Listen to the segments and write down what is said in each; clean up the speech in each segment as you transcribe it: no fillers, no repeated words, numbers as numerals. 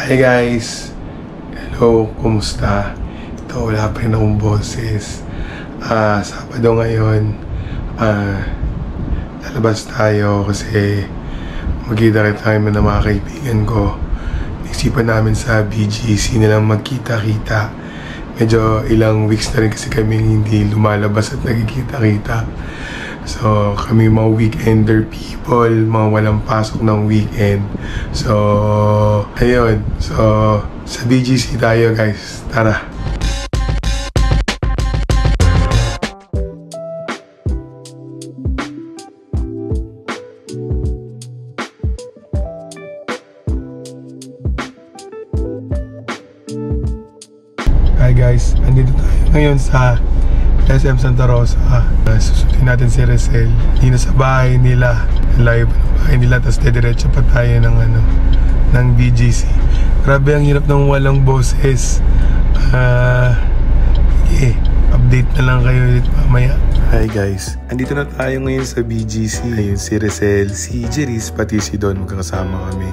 Hi guys! Hello, kumusta? Ito, wala pa rin akong boses. Sabado ngayon, lalabas tayo kasi magkita tayo ng mga kaibigan ko. Naisipan namin sa BGC nilang magkita-kita. Medyo ilang weeks na rin kasi kami hindi lumalabas at nagkikita-kita. So, kami mga weekender people, mga walang pasok ng weekend. So, ayun. So, sa BGC tayo guys. Tara! Hi guys, andito tayo ngayon sa SM Santa Rosa. Susundin natin si Resel. Hindi na sa bahay nila. Layo pa ng bahay nila. Tapos dediretso pa tayo ng BGC. Grabe ang hirap ng walang boses. Update na lang kayo ulit mamaya. Hi guys, andito na tayo ngayon sa BGC. Ayun si Resel, si Jeris, pati si Don. Magkakasama kami.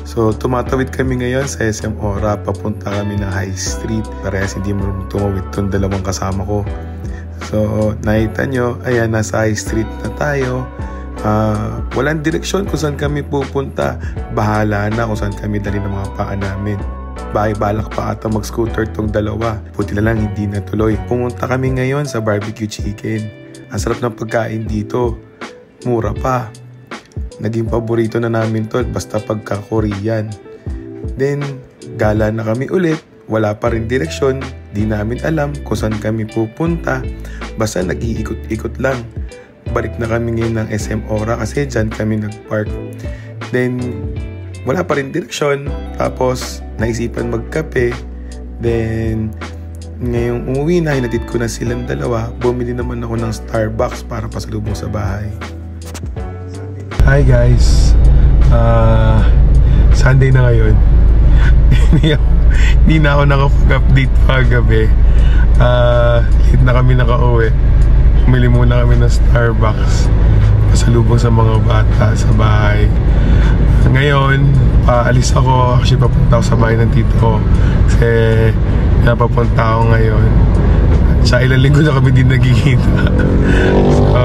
So, tumatawid kami ngayon sa SM Ora. Papunta kami ng High Street. Parehas hindi mo tumawid itong dalawang kasama ko. So, nakita nyo, ayan, nasa High Street na tayo. Walang direksyon kung saan kami pupunta. Bahala na kung saan kami dali ng mga paa namin. Balak pa ata mag-scooter tong dalawa. Buti na lang hindi natuloy. Pumunta kami ngayon sa barbecue chicken. Ang sarap ng pagkain dito. Mura pa. Naging paborito na namin to basta pagka-Korean. Then, gala na kami ulit. Wala pa rin direksyon. Di namin alam kung saan kami pupunta. Basta nag-iikot-ikot lang. Balik na kami ngayon ng SM Ora kasi dyan kami nag-park. Then, wala pa rin direksyon. Tapos, naisipan magkape. Then, ngayong umuwi na, hinatid ko na silang dalawa. Bumili naman ako ng Starbucks para pasalubong sa bahay. Hi guys, Sunday na ngayon. Hindi na ako nakapag-update paggabi. Late na kami nakauwi. Bumili muna kami ng Starbucks pasalubong sa mga bata sa bahay. Ngayon, paalis ako. Actually, papunta ako sa bahay ng tito ko kasi napapunta ako ngayon. Sa ilang linggo na kami din nagkikita. So,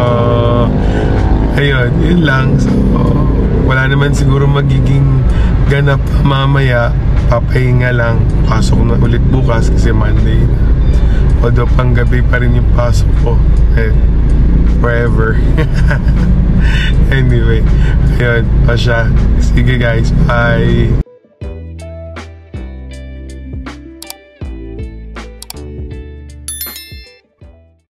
ayun, yun lang. So, wala naman siguro magiging ganap mamaya. Papahinga lang. Pasok na ulit bukas kasi Monday na. Although pang gabi pa rin yung pasok ko. Forever. Anyway, ayun, pa siya. Sige guys, bye!